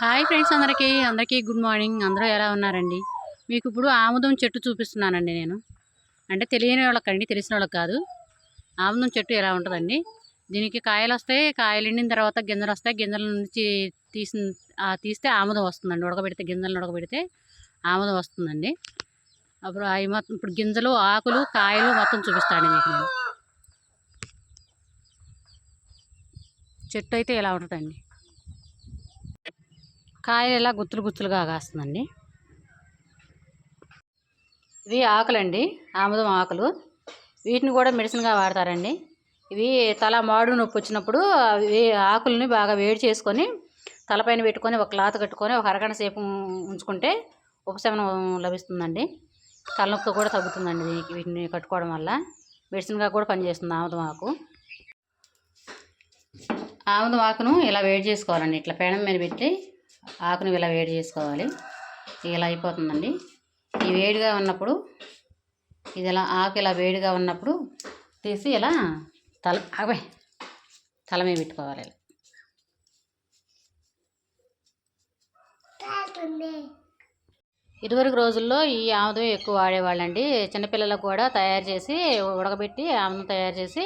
Hi friends, అందరికీ good morning. అందరూ ఎలా ఉన్నారండి? మీకు ఇప్పుడు ఆముదం చెట్టు చూపిస్తున్నానండి నేను. అంటే తెలియని వాళ్ళకండి, తెలిసిన వాళ్ళకి కాదు. ఆముదం చెట్టు ఎలా ఉంటుందండి. దీనికి కాయలు వస్తాయి. కాయలు ఎండిన తర్వాత గింజలు వస్తాయి. గింజల నుంచి తీస్తే ఆముదం వస్తుందండి. ఉడకబెడితే, గింజలను ఉడకబెడితే ఆముదం వస్తుందండి. అప్పుడు అవి మొత్తం ఇప్పుడు గింజలు, ఆకులు, కాయలు మొత్తం చూపిస్తాను మీకు నేను. చెట్టు అయితే ఎలా ఉంటుందండి. కాయలు ఇలా గుత్తులు గుత్తులుగా కాస్తుందండి. ఇవి ఆకులండి, ఆముదం ఆకులు. వీటిని కూడా మెడిసిన్గా వాడతారండి. ఇవి తల మాడు నొప్పి వచ్చినప్పుడు ఆకుల్ని బాగా వేడి చేసుకొని తలపైన పెట్టుకొని ఒక క్లాత్ కట్టుకొని ఒక అరగంట సేపు ఉంచుకుంటే ఉపశమనం లభిస్తుందండి. తలనొప్పి కూడా తగ్గుతుందండి వీటిని కట్టుకోవడం వల్ల. మెడిసిన్గా కూడా పనిచేస్తుంది ఆముదం ఆకు. ఆముదం ఆకును ఇలా వేడి చేసుకోవాలండి. ఇట్లా పేడం మీద పెట్టి ఆకును ఇలా వేడి చేసుకోవాలి. ఇలా అయిపోతుందండి. ఈ వేడిగా ఉన్నప్పుడు ఇది ఇలా ఆకు ఇలా వేడిగా ఉన్నప్పుడు తీసి ఇలా తల మీద పెట్టుకోవాలి. ఇదివరకు రోజుల్లో ఈ ఆముదం ఎక్కువ వాడేవాళ్ళండి. చిన్నపిల్లలకు కూడా తయారు చేసి ఉడకబెట్టి ఆముదం తయారు చేసి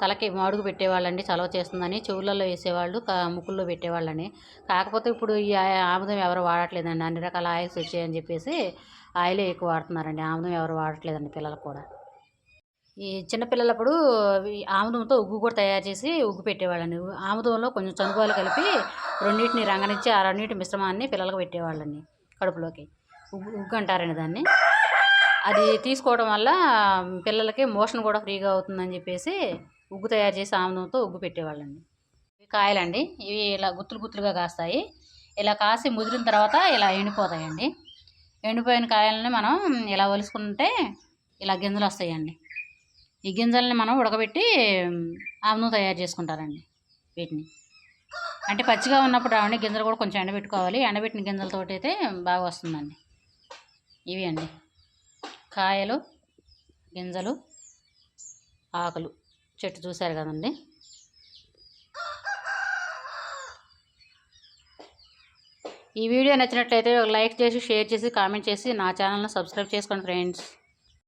తలకి మాడుగు పెట్టేవాళ్ళండి. చలవ చేస్తుందని చెవులలో వేసేవాళ్ళు, ముక్కుల్లో పెట్టేవాళ్ళని. కాకపోతే ఇప్పుడు ఈ ఆముదం ఎవరు వాడట్లేదండి. అన్ని రకాల ఆయిల్స్ వచ్చాయని చెప్పేసి ఆయిలే ఎక్కువ వాడుతున్నారండి. ఆముదం ఎవరు వాడట్లేదండి పిల్లలకు కూడా. ఈ చిన్నపిల్లలప్పుడు ఆముదంతో ఉగ్గు కూడా తయారు చేసి ఉగ్గు పెట్టేవాళ్ళండి. ఆముదంలో కొంచెం చనుబాలు కలిపి రెండింటిని రంగనిచ్చి ఆ రెండింటి మిశ్రమాన్ని పిల్లలకు పెట్టేవాళ్ళండి కడుపులోకి. ఉగ్గు అంటారండి దాన్ని. అది తీసుకోవడం వల్ల పిల్లలకి మోషన్ కూడా ఫ్రీగా అవుతుందని చెప్పేసి ఉగ్గు తయారు చేసి ఆముదంతో ఉగ్గు పెట్టేవాళ్ళండి. ఇవి కాయలండి. ఇవి ఇలా గుత్తులు గుత్తులుగా కాస్తాయి. ఇలా కాసి ముదిరిన తర్వాత ఇలా ఎండిపోతాయండి. ఎండిపోయిన కాయలని మనం ఇలా ఒలుసుకుంటే ఇలా గింజలు వస్తాయండి. ఈ గింజల్ని మనం ఉడకబెట్టి ఆముదం తయారు చేసుకుంటారండి. వీటిని అంటే పచ్చిగా ఉన్నప్పుడు రావండి, గింజలు కూడా కొంచెం ఎండబెట్టుకోవాలి. ఎండబెట్టిన గింజలతోటి అయితే బాగా వస్తుందండి. ఇవి అండి కాయలు, గింజలు, ఆకులు చెట్టు చూశారు కదండి. ఈ వీడియో నచ్చినట్లయితే ఒక లైక్ చేసి, షేర్ చేసి, కామెంట్ చేసి నా ఛానల్ని సబ్స్క్రైబ్ చేసుకోండి ఫ్రెండ్స్.